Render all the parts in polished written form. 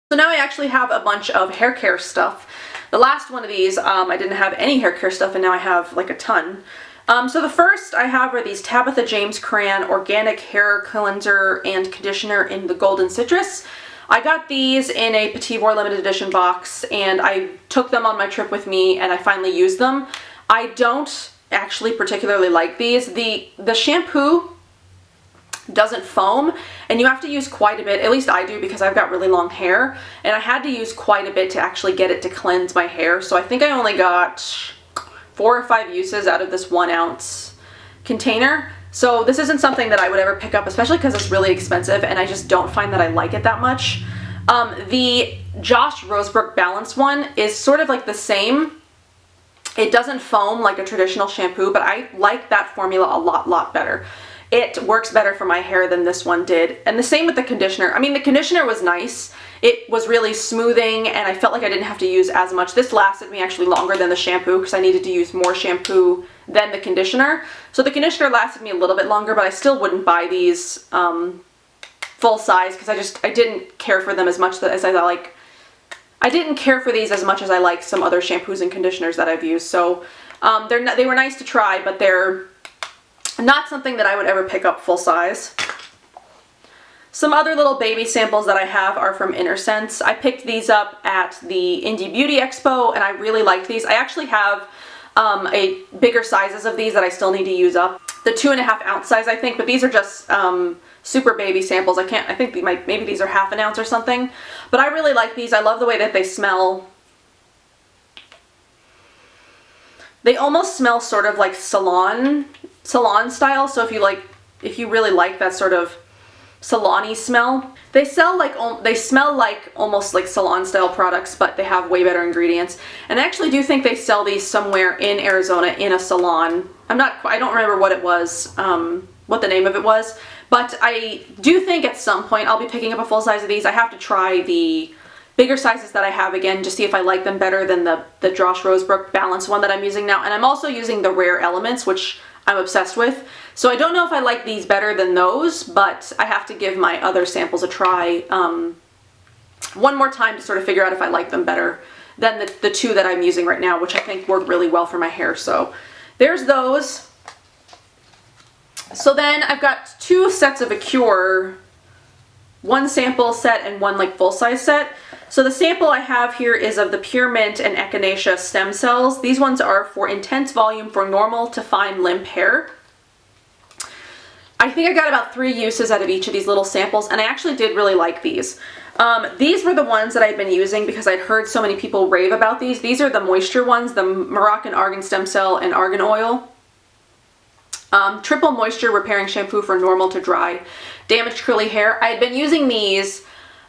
So now I actually have a bunch of hair care stuff. The last one of these, I didn't have any hair care stuff, and now I have like a ton. So the first I have are these Tabitha James Kraan Organic Hair Cleanser and Conditioner in the Golden Citrus. I got these in a Petit Vour limited edition box, and I took them on my trip with me, and I finally used them. I don't actually particularly like these. The shampoo doesn't foam, and you have to use quite a bit, at least I do because I've got really long hair, and I had to use quite a bit to actually get it to cleanse my hair. So I think I only got 4 or 5 uses out of this 1 ounce container. So this isn't something that I would ever pick up, especially because it's really expensive, and I just don't find that I like it that much. The Josh Rosebrook Balance one is sort of like the same. It doesn't foam like a traditional shampoo, but I like that formula a lot better. It works better for my hair than this one did. And the same with the conditioner. I mean, the conditioner was nice. It was really smoothing, and I felt like I didn't have to use as much. This lasted me actually longer than the shampoo because I needed to use more shampoo than the conditioner. So the conditioner lasted me a little bit longer, but I still wouldn't buy these full size because I didn't care for them as much as I like. I didn't care for these as much as I like some other shampoos and conditioners that I've used. So they were nice to try, but they're not something that I would ever pick up full size. Some other little baby samples that I have are from Innersense. I picked these up at the Indie Beauty Expo, and I really like these. I actually have a bigger sizes of these that I still need to use up. The 2.5 ounce size, I think, but these are just super baby samples. I think maybe these are 1/2 ounce or something. But I really like these. I love the way that they smell. They almost smell sort of like salon style. So if you really like that sort of salon-y smell, they smell like almost like salon style products, but they have way better ingredients. And I actually do think they sell these somewhere in Arizona in a salon. I don't remember what it was, what the name of it was, but I do think at some point I'll be picking up a full size of these. I have to try the bigger sizes that I have again to see if I like them better than the Josh Rosebrook Balance one that I'm using now. And I'm also using the Rare Elements, which I'm obsessed with. So I don't know if I like these better than those, but I have to give my other samples a try one more time to sort of figure out if I like them better than the 2 that I'm using right now, which I think work really well for my hair. So there's those. So then I've got 2 sets of Acure, 1 sample set and 1 like full-size set. So the sample I have here is of the Pure Mint and Echinacea stem cells. These ones are for intense volume for normal to fine limp hair. I think I got about 3 uses out of each of these little samples, and I actually did really like these. These were the ones that I'd been using because I'd heard so many people rave about these. These are the moisture ones, the Moroccan Argan Stem Cell and Argan Oil. Triple moisture repairing shampoo for normal to dry damaged curly hair. I had been using these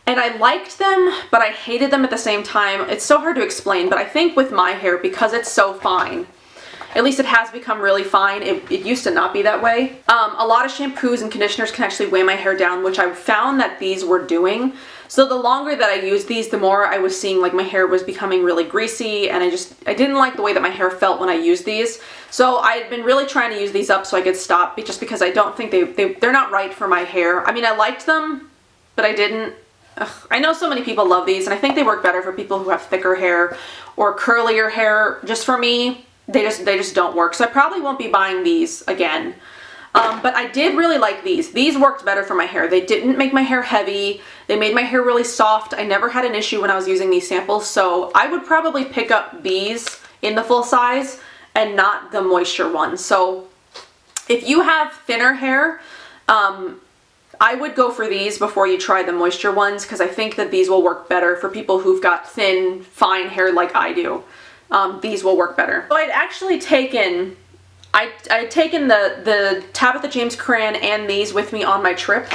and I liked them, but I hated them at the same time. It's so hard to explain, but I think with my hair, because it's so fine, at least it has become really fine. It used to not be that way. A lot of shampoos and conditioners can actually weigh my hair down, which I found that these were doing. So the longer that I used these, the more I was seeing like my hair was becoming really greasy, and I didn't like the way that my hair felt when I used these. So I had been really trying to use these up so I could stop, just because I don't think they're not right for my hair. I mean, I liked them, but I didn't. I know so many people love these, and I think they work better for people who have thicker hair or curlier hair. Just for me, they just don't work. So I probably won't be buying these again. But I did really like these. These worked better for my hair. They didn't make my hair heavy. They made my hair really soft. I never had an issue when I was using these samples. So I would probably pick up these in the full size and not the moisture ones. So if you have thinner hair, I would go for these before you try the moisture ones, because I think that these will work better for people who've got thin, fine hair like I do. These will work better. So I'd actually taken, I'd taken the Tabitha James Kraan and these with me on my trip.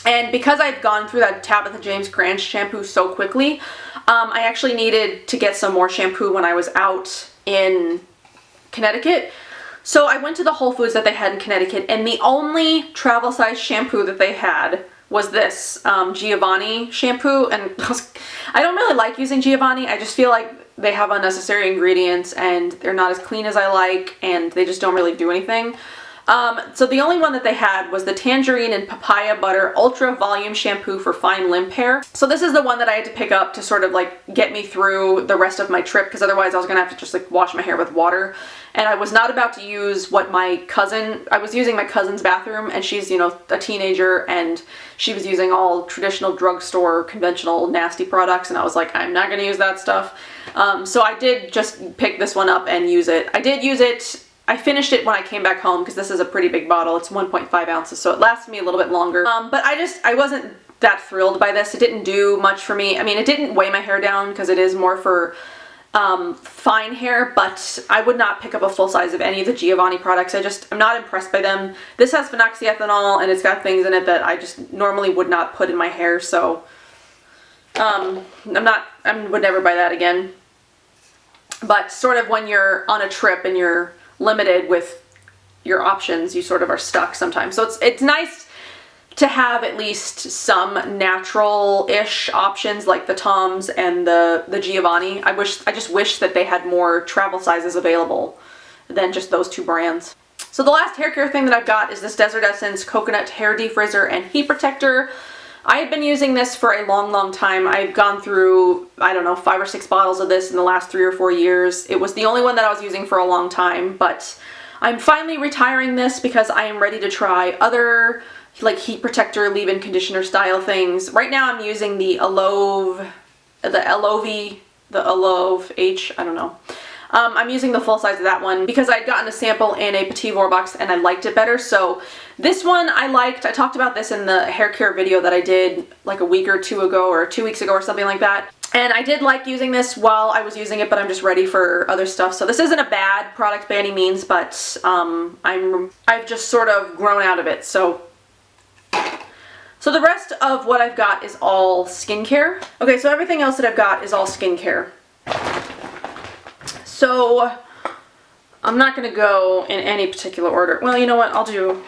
And because I'd gone through that Tabitha James Kraan shampoo so quickly, I actually needed to get some more shampoo when I was out in Connecticut. So I went to the Whole Foods that they had in Connecticut, and the only travel size shampoo that they had was this Giovanni shampoo. And I don't really like using Giovanni. I just feel like they have unnecessary ingredients and they're not as clean as I like, and they just don't really do anything. So the only one that they had was the Tangerine and Papaya Butter Ultra Volume Shampoo for Fine Limp Hair. So this is the one that I had to pick up to sort of like get me through the rest of my trip, because otherwise I was gonna have to just like wash my hair with water. And I was not about to use what I was using my cousin's bathroom, and she's, you know, a teenager, and she was using all traditional drugstore, conventional, nasty products, and I was like, I'm not gonna use that stuff. So I did just pick this one up and use it. I did use it. I finished it when I came back home because this is a pretty big bottle. It's 1.5 ounces, so it lasted me a little bit longer. But I wasn't that thrilled by this. It didn't do much for me. I mean, it didn't weigh my hair down because it is more for fine hair, but I would not pick up a full size of any of the Giovanni products. I'm not impressed by them. This has phenoxyethanol and it's got things in it that I just normally would not put in my hair, so I would never buy that again. But sort of when you're on a trip and you're limited with your options, you sort of are stuck sometimes. So it's nice to have at least some natural-ish options like the Toms and the Giovanni. I just wish that they had more travel sizes available than just those two brands. So the last hair care thing that I've got is this Desert Essence Coconut Hair Defrizzer and Heat Protector. I had been using this for a long time. I've gone through, I don't know, 5 or 6 bottles of this in the last 3 or 4 years. It was the only one that I was using for a long time, but I'm finally retiring this because I am ready to try other like heat protector, leave-in conditioner style things. Right now I'm using the Alove H, I don't know. I'm using the full size of that one because I'd gotten a sample in a Petit Vour box and I liked it better. So this one I liked. I talked about this in the hair care video that I did like a week or 2 ago or 2 weeks ago or something like that. And I did like using this while I was using it, but I'm just ready for other stuff. So this isn't a bad product by any means, but I've just sort of grown out of it. So the rest of what I've got is all skincare. Okay, so everything else that I've got is all skincare. So I'm not going to go in any particular order. Well, you know what?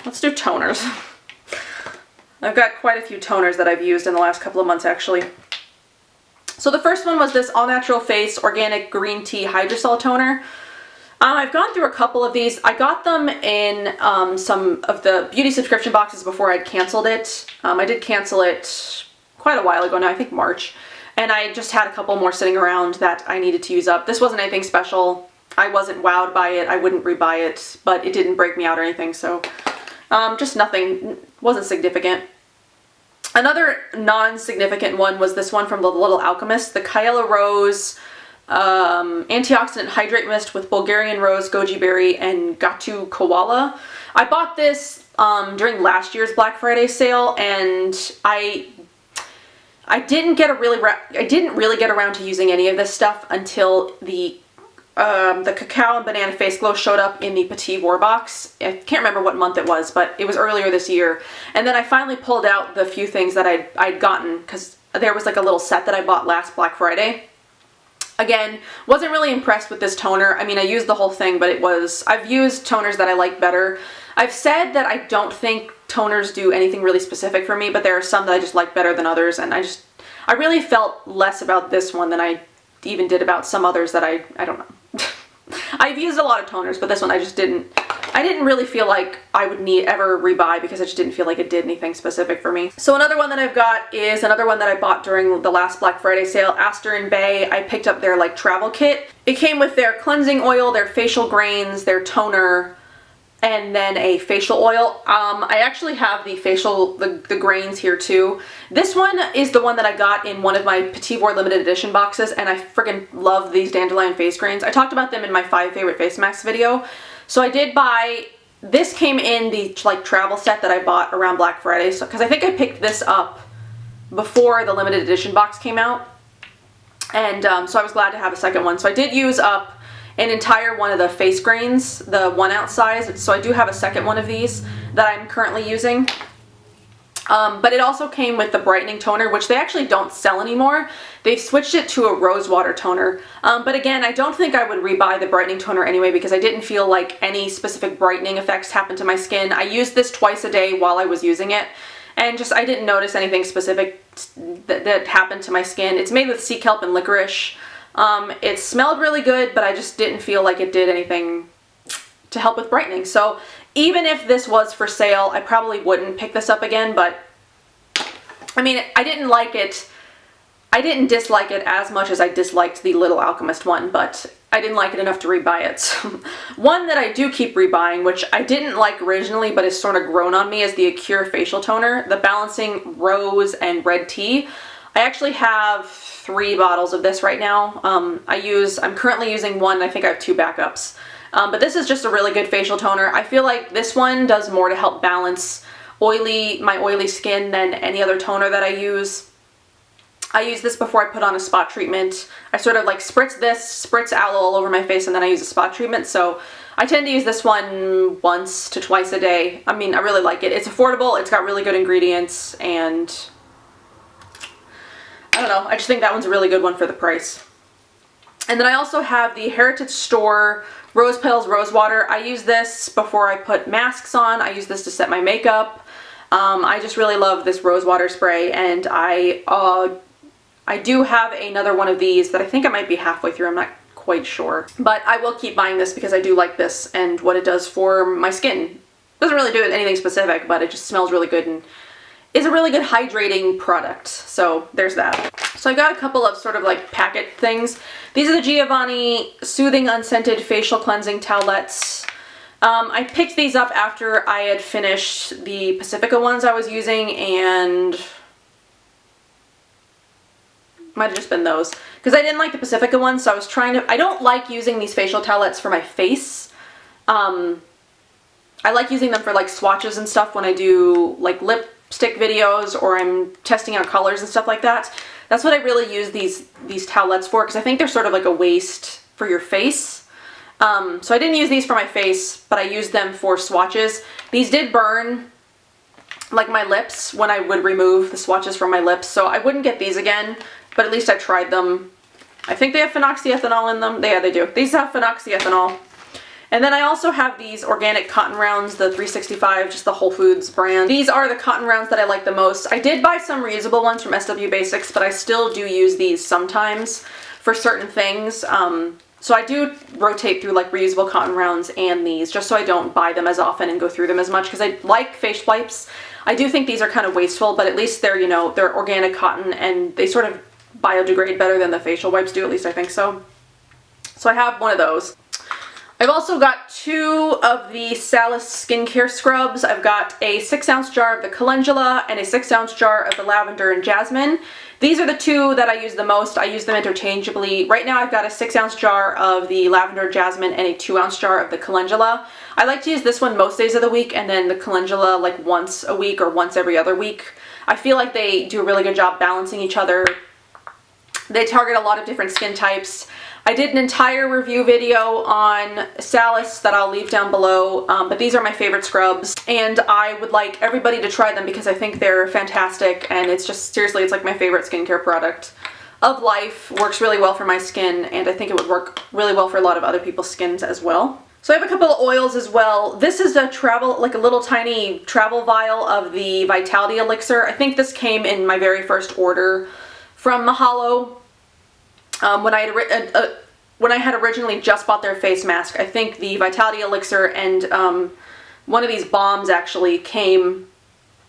Let's do toners. I've got quite a few toners that I've used in the last couple of months, actually. So the first one was this All Natural Face Organic Green Tea Hydrosol Toner. I've gone through a couple of these. I got them in some of the beauty subscription boxes before I'd canceled it. I did cancel it quite a while ago now, I think March. And I just had a couple more sitting around that I needed to use up. This wasn't anything special. I wasn't wowed by it. I wouldn't rebuy it, but it didn't break me out or anything, so just nothing, wasn't significant. Another non-significant one was this one from the Little Alchemist, the Kyella Rose Antioxidant Hydrate Mist with Bulgarian Rose, Goji Berry, and Gatu Koala. I bought this during last year's Black Friday sale, and I didn't really get around to using any of this stuff until the Cacao and Banana Face Glow showed up in the Petit Vour box. I can't remember what month it was, but it was earlier this year. And then I finally pulled out the few things that I'd gotten, because there was like a little set that I bought last Black Friday. Again, wasn't really impressed with this toner. I mean, I used the whole thing, but I've used toners that I like better. I've said that I don't think toners do anything really specific for me, but there are some that I just like better than others, and I really felt less about this one than I even did about some others that I don't know. I've used a lot of toners, but this one I didn't really feel like I would ever rebuy because I just didn't feel like it did anything specific for me. So another one that I've got is another one that I bought during the last Black Friday sale, Aster and Bay. I picked up their like travel kit. It came with their cleansing oil, their facial grains, their toner, and then a facial oil. I actually have the grains here too. This one is the one that I got in one of my Petit Vour limited edition boxes, and I freaking love these dandelion face grains. I talked about them in my 5 favorite face masks video. So I did buy, this came in the like travel set that I bought around Black Friday, so because I think I picked this up before the limited edition box came out, and so I was glad to have a second one. So I did use up an entire one of the face grains, the 1 ounce size, so I do have a second one of these that I'm currently using. But it also came with the brightening toner, which they actually don't sell anymore. They've switched it to a Rosewater toner. But again, I don't think I would rebuy the brightening toner anyway because I didn't feel like any specific brightening effects happened to my skin. I used this twice a day while I was using it, and I didn't notice anything specific that happened to my skin. It's made with sea kelp and licorice. It smelled really good, but I just didn't feel like it did anything to help with brightening. So even if this was for sale, I probably wouldn't pick this up again, but I mean, I didn't like it. I didn't dislike it as much as I disliked the Little Alchemist one, but I didn't like it enough to rebuy it. One that I do keep rebuying, which I didn't like originally, but has sort of grown on me, is the Acure facial toner, the Balancing Rose and Red Tea. I actually have 3 bottles of this right now. I'm currently using one. I think I have 2 backups. But this is just a really good facial toner. I feel like this one does more to help balance my oily skin than any other toner that I use. I use this before I put on a spot treatment. I sort of like spritz aloe all over my face, and then I use a spot treatment. So I tend to use this one once to twice a day. I mean, I really like it. It's affordable, it's got really good ingredients, and I don't know, I just think that one's a really good one for the price. And then I also have the Heritage Store Rose Petals Rosewater. I use this before I put masks on. I use this to set my makeup. I just really love this Rosewater spray, and I do have another one of these that I think I might be halfway through. I'm not quite sure. But I will keep buying this because I do like this and what it does for my skin. Doesn't really do anything specific, but it just smells really good and is a really good hydrating product. So there's that. So I got a couple of sort of like packet things. These are the Giovanni Soothing Unscented Facial Cleansing Towelettes. I picked these up after I had finished the Pacifica ones I was using, and might have just been those, because I didn't like the Pacifica ones, so I was I don't like using these facial towelettes for my face. I like using them for like swatches and stuff when I do like lipstick videos or I'm testing out colors and stuff like that. That's what I really use these towelettes for, because I think they're sort of like a waste for your face. So I didn't use these for my face, but I used them for swatches. These did burn like my lips when I would remove the swatches from my lips, so I wouldn't get these again, but at least I tried them. I think they have phenoxyethanol in them. Yeah, they do. These have phenoxyethanol. And then I also have these organic cotton rounds, the 365, just the Whole Foods brand. These are the cotton rounds that I like the most. I did buy some reusable ones from SW Basics, but I still do use these sometimes for certain things. So I do rotate through like reusable cotton rounds and these, just so I don't buy them as often and go through them as much, because I like face wipes. I do think these are kind of wasteful, but at least they're, you know, they're organic cotton and they sort of biodegrade better than the facial wipes do, at least I think so. So I have one of those. I've also got 2 of the Salis skincare scrubs. I've got a 6-ounce jar of the calendula and a 6-ounce jar of the lavender and jasmine. These are the 2 that I use the most. I use them interchangeably. Right now I've got a 6-ounce jar of the lavender jasmine and a 2-ounce jar of the calendula. I like to use this one most days of the week, and then the calendula like once a week or once every other week. I feel like they do a really good job balancing each other. They target a lot of different skin types. I did an entire review video on Salis that I'll leave down below, but these are my favorite scrubs, and I would like everybody to try them because I think they're fantastic, and it's just, seriously, it's like my favorite skincare product of life. Works really well for my skin, and I think it would work really well for a lot of other people's skins as well. So I have a couple of oils as well. This is a like a little tiny travel vial of the Vitality Elixir. I think this came in my very first order from Mahalo. When I had originally just bought their face mask, I think the Vitality Elixir and one of these bombs actually came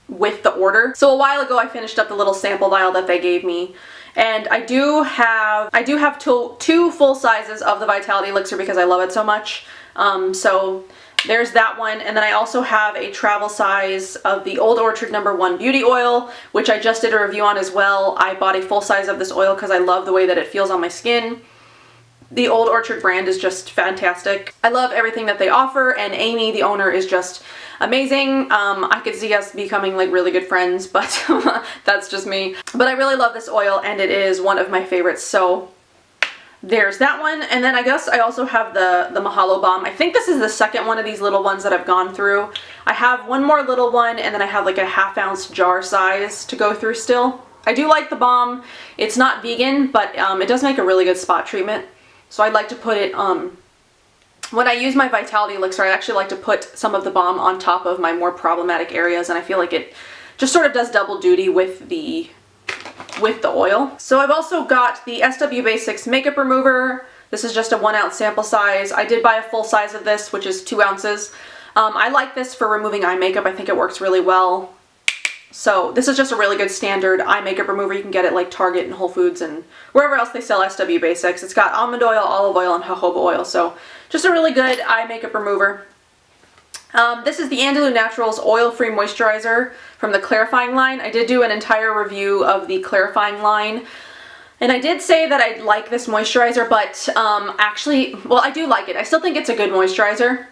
with the order. So a while ago I finished up the little sample vial that they gave me, and I do have 2 full sizes of the Vitality Elixir because I love it so much. So there's that one, and then I also have a travel size of the Old Orchard No. 1 Beauty Oil, which I just did a review on as well. I bought a full size of this oil because I love the way that it feels on my skin. The Old Orchard brand is just fantastic. I love everything that they offer, and Amy, the owner, is just amazing. I could see us becoming like really good friends, but that's just me. But I really love this oil, and it is one of my favorites, so there's that one. And then I guess I also have the Mahalo Balm. I think this is the second one of these little ones that I've gone through. I have one more little one, and then I have like a 1/2-ounce jar size to go through still. I do like the balm. It's not vegan, but it does make a really good spot treatment. So I'd like to put it, when I use my Vitality Elixir, I actually like to put some of the balm on top of my more problematic areas, and I feel like it just sort of does double duty with the oil. So I've also got the SW Basics Makeup Remover, This is just a 1 ounce sample size. I did buy a full size of this, which is 2 ounces. I like this for removing eye makeup. I think it works really well. So this is just a really good standard eye makeup remover. You can get it like Target and Whole Foods and wherever else they sell SW Basics. It's got almond oil, olive oil, and jojoba oil. So just a really good eye makeup remover. This is the Andalou Naturals Oil-Free Moisturizer from the clarifying line. I did do an entire review of the clarifying line. And I did say that I like this moisturizer, but actually, well, I do like it. I still think it's a good moisturizer.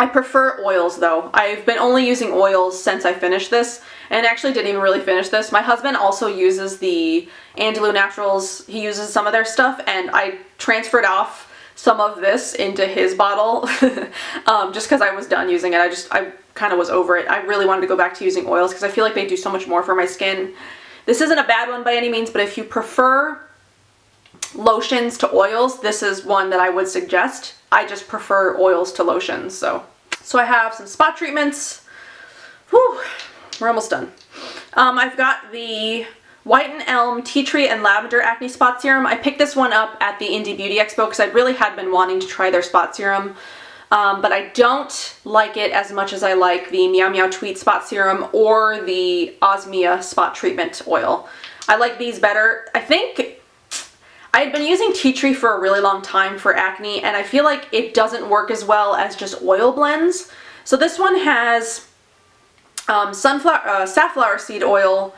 I prefer oils though. I've been only using oils since I finished this, and actually didn't even really finish this. My husband also uses the Andalou Naturals. He uses some of their stuff, and I transferred off some of this into his bottle just because I was done using it. I kind of was over it. I really wanted to go back to using oils because I feel like they do so much more for my skin. This isn't a bad one by any means, but if you prefer lotions to oils, this is one that I would suggest. I just prefer oils to lotions. So I have some spot treatments. Whew, we're almost done. I've got the White and Elm Tea Tree and Lavender Acne Spot Serum. I picked this one up at the Indie Beauty Expo because I really had been wanting to try their spot serum. But I don't like it as much as I like the Meowmeowtweet Spot Serum or the Osmia Spot Treatment Oil. I like these better. I think I had been using tea tree for a really long time for acne, and I feel like it doesn't work as well as just oil blends. So this one has safflower seed oil,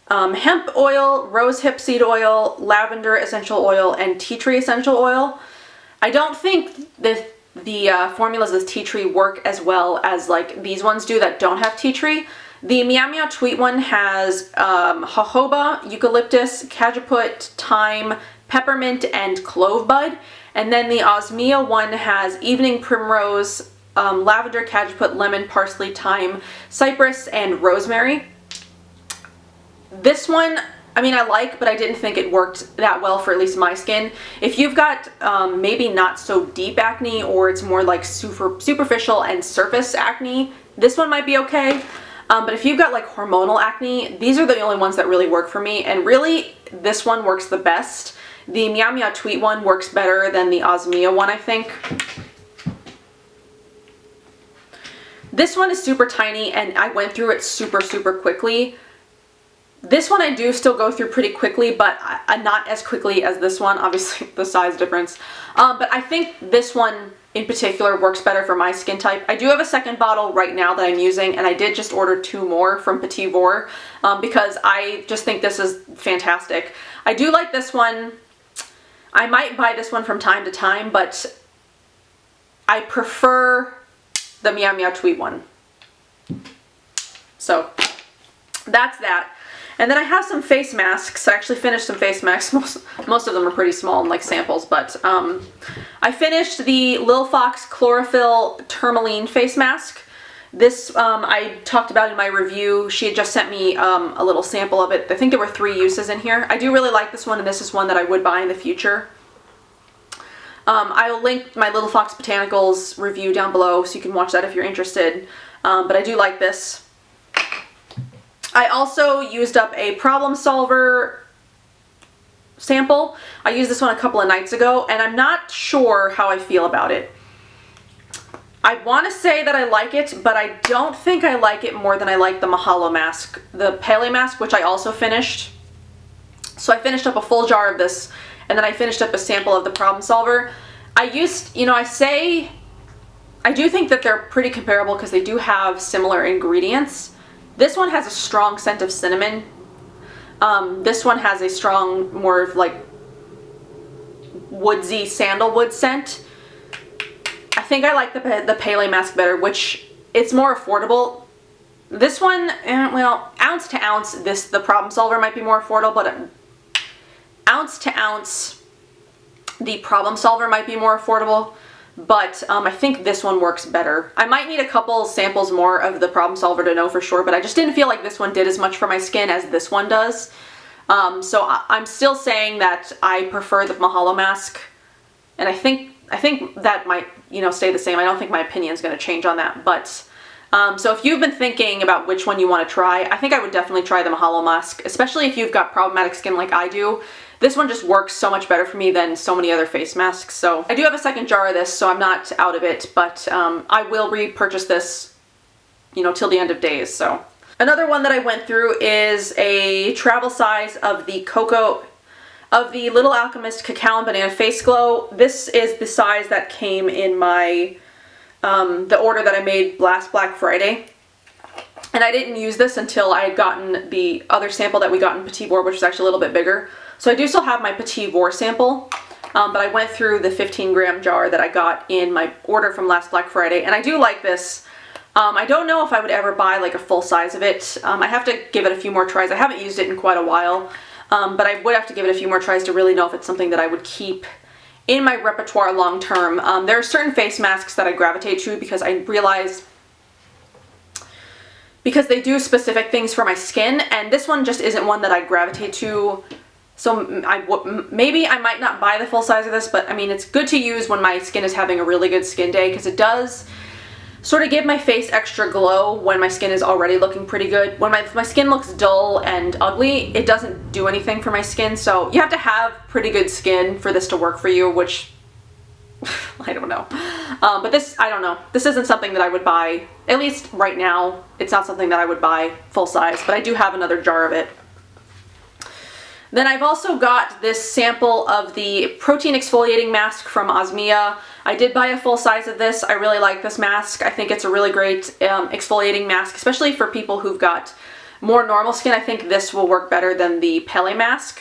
hemp oil, rosehip seed oil, lavender essential oil, and tea tree essential oil. I don't think the formulas with tea tree work as well as like these ones do that don't have tea tree. The Meowmeowtweet one has jojoba, eucalyptus, cajeput, thyme, peppermint, and clove bud. And then the Osmia one has evening primrose, lavender, cajeput, lemon, parsley, thyme, cypress, and rosemary. This one, I mean, I like, but I didn't think it worked that well for at least my skin. If you've got maybe not so deep acne, or it's more like superficial and surface acne, this one might be okay. But if you've got like hormonal acne, these are the only ones that really work for me, and really this one works the best. The Meowmeowtweet one works better than the Osmia one, I think. This one is super tiny, and I went through it super quickly. This one I do still go through pretty quickly, but not as quickly as this one, obviously the size difference. But I think this one in particular works better for my skin type. I do have a second bottle right now that I'm using, and I did just order 2 more from Petit Vour because I just think this is fantastic. I do like this one. I might buy this one from time to time, but I prefer the Meowmeowtweet one. So that's that. And then I have some face masks. I actually finished some face masks. Most of them are pretty small and like samples, but I finished the Lilfox Chlorophyll Tourmaline face mask. This I talked about in my review. She had just sent me a little sample of it. I think there were 3 uses in here. I do really like this one, and this is one that I would buy in the future. I will link my Lilfox Botanicals review down below so you can watch that if you're interested. But I do like this. I also used up a Problem Solver sample. I used this one a couple of nights ago, and I'm not sure how I feel about it. I want to say that I like it, but I don't think I like it more than I like the Mahalo mask, the Pele mask, which I also finished. So I finished up a full jar of this, and then I finished up a sample of the Problem Solver. I do think that they're pretty comparable because they do have similar ingredients. This one has a strong scent of cinnamon. This one has a strong, more of like woodsy sandalwood scent. I think I like the Pele mask better, which it's more affordable. This one, well, ounce to ounce, the Problem Solver might be more affordable, but ounce to ounce, the Problem Solver might be more affordable. But I think this one works better. I might need a couple samples more of the Problem Solver to know for sure, but I just didn't feel like this one did as much for my skin as this one does. So I'm still saying that I prefer the Mahalo mask, and I think that might, stay the same. I don't think my opinion is going to change on that. But so if you've been thinking about which one you want to try, I think I would definitely try the Mahalo mask, especially if you've got problematic skin like I do. this one just works so much better for me than so many other face masks. So I do have a second jar of this, so I'm not out of it, but I will repurchase this, you know, till the end of days. So another one that I went through is a travel size of the Little Alchemist Cacao and Banana Face Glow. This is the size that came in my the order that I made last Black Friday. And I didn't use this until I had gotten the other sample that we got in Petit Vour, which was actually a little bit bigger. So I do still have my Petit Vour sample, but I went through the 15-gram jar that I got in my order from last Black Friday, and I do like this. I don't know if I would ever buy like a full size of it. I have to give it a few more tries. I haven't used it in quite a while, but I would have to give it a few more tries to really know if it's something that I would keep in my repertoire long term. There are certain face masks that I gravitate to because I realize because they do specific things for my skin, and this one just isn't one that I gravitate to. So maybe I might not buy the full size of this, but I mean, it's good to use when my skin is having a really good skin day, because it does sort of give my face extra glow when my skin is already looking pretty good. When my skin looks dull and ugly, it doesn't do anything for my skin. So you have to have pretty good skin for this to work for you, which I don't know. But this, I don't know. This isn't something that I would buy, at least right now. It's not something that I would buy full size, but I do have another jar of it. Then I've also got this sample of the protein exfoliating mask from Osmia. I did buy a full size of this. I really like this mask. I think it's a really great exfoliating mask, especially for people who've got more normal skin. I think this will work better than the Pele mask,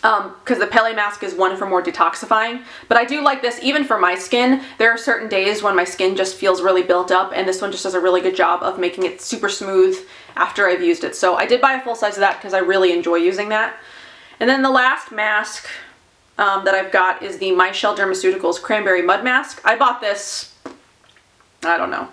because the Pele mask is one for more detoxifying. But I do like this even for my skin. There are certain days when my skin just feels really built up, and this one just does a really good job of making it super smooth after I've used it. So I did buy a full size of that because I really enjoy using that. And then the last mask that I've got is the Mychelle Dermaceuticals Cranberry Mud Mask. I bought this, I don't know,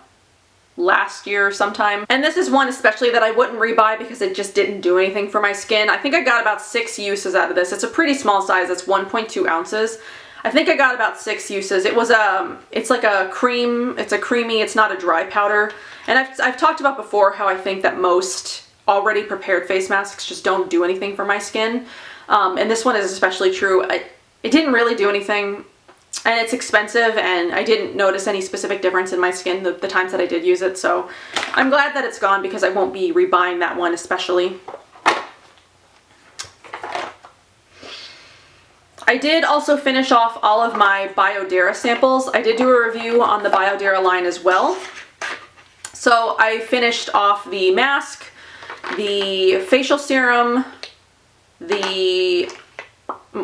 last year sometime. And this is one especially that I wouldn't rebuy because it just didn't do anything for my skin. I think I got about 6 uses out of this. It's a pretty small size. It's 1.2 ounces. I think I got about 6 uses. It was it's like a cream. It's a creamy, it's not a dry powder. And I've talked about before how I think that most already prepared face masks just don't do anything for my skin. And this one is especially true. It didn't really do anything, and it's expensive, and I didn't notice any specific difference in my skin the times that I did use it. So I'm glad that it's gone because I won't be rebuying that one especially. I did also finish off all of my Biodara samples. I did do a review on the Biodara line as well. So I finished off the mask, the facial serum, the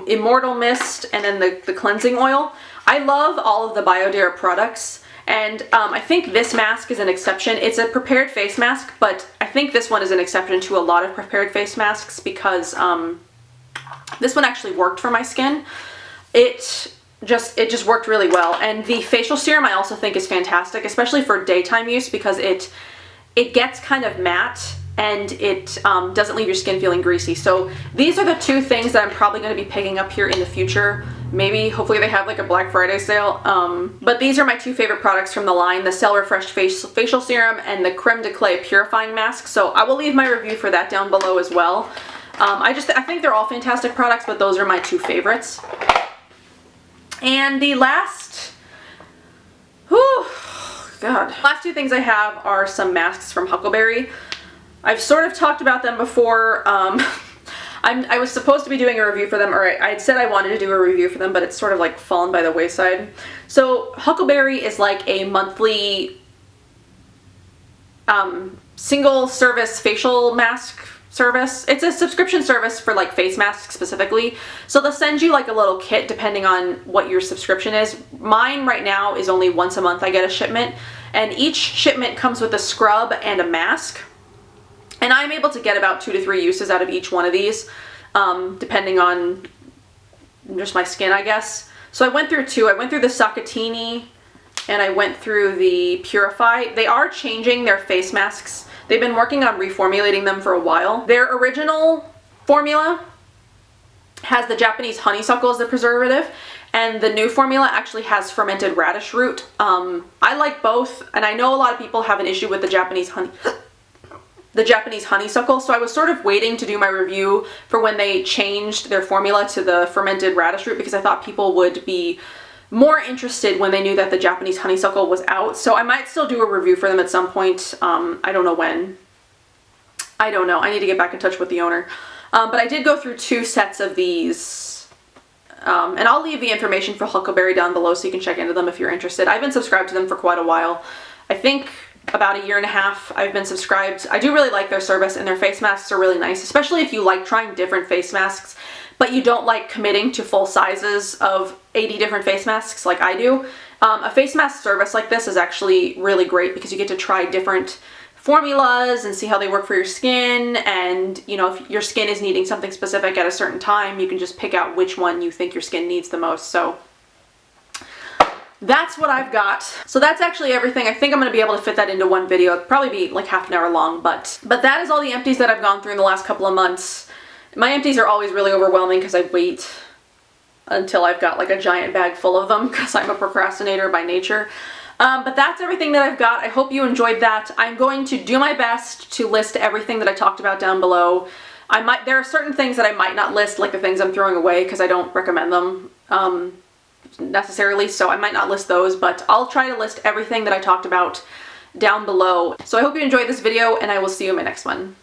Immortal Mist, and then the cleansing oil. I love all of the Biodara products, and I think this mask is an exception. It's a prepared face mask, but I think this one is an exception to a lot of prepared face masks because this one actually worked for my skin. It just worked really well. And the facial serum I also think is fantastic, especially for daytime use, because it gets kind of matte and it doesn't leave your skin feeling greasy. So these are the two things that I'm probably going to be picking up here in the future. Maybe, hopefully they have like a Black Friday sale. But these are my two favorite products from the line, the Cell Refreshed Facial Serum and the Creme de Clay Purifying Mask. So I will leave my review for that down below as well. I think they're all fantastic products, but those are my two favorites. And the last, last two things I have are some masks from Huckleberry. I've sort of talked about them before. I was supposed to be doing a review for them, or I had said I wanted to do a review for them, but it's sort of like fallen by the wayside. So Huckleberry is like a monthly single service facial mask service. It's a subscription service for like face masks specifically. So they'll send you like a little kit depending on what your subscription is. Mine right now is only once a month I get a shipment, and each shipment comes with a scrub and a mask. And I'm able to get about 2 to 3 uses out of each one of these, depending on just my skin, I guess. So I went through 2. I went through the Sakatini and I went through the Purify. They are changing their face masks. They've been working on reformulating them for a while. Their original formula has the Japanese honeysuckle as the preservative, and the new formula actually has fermented radish root. I like both, and I know a lot of people have an issue with the Japanese the Japanese honeysuckle, so I was sort of waiting to do my review for when they changed their formula to the fermented radish root, because I thought people would be more interested when they knew that the Japanese honeysuckle was out. So I might still do a review for them at some point. I don't know when. I don't know. I need to get back in touch with the owner. But I did go through 2 sets of these. And I'll leave the information for Huckleberry down below so you can check into them if you're interested. I've been subscribed to them for quite a while. I think about 1.5 years I've been subscribed. I do really like their service, and their face masks are really nice, especially if you like trying different face masks, but you don't like committing to full sizes of 80 different face masks like I do. A face mask service like this is actually really great because you get to try different formulas and see how they work for your skin, and you know, if your skin is needing something specific at a certain time, you can just pick out which one you think your skin needs the most. So that's what I've got. So that's actually everything. I think I'm going to be able to fit that into one video. It'll probably be like half an hour long, but that is all the empties that I've gone through in the last couple of months. My empties are always really overwhelming because I wait until I've got like a giant bag full of them because I'm a procrastinator by nature. But that's everything that I've got. I hope you enjoyed that. I'm going to do my best to list everything that I talked about down below. There are certain things that I might not list, like the things I'm throwing away, because I don't recommend them necessarily, so I might not list those, but I'll try to list everything that I talked about down below. So I hope you enjoyed this video, and I will see you in my next one.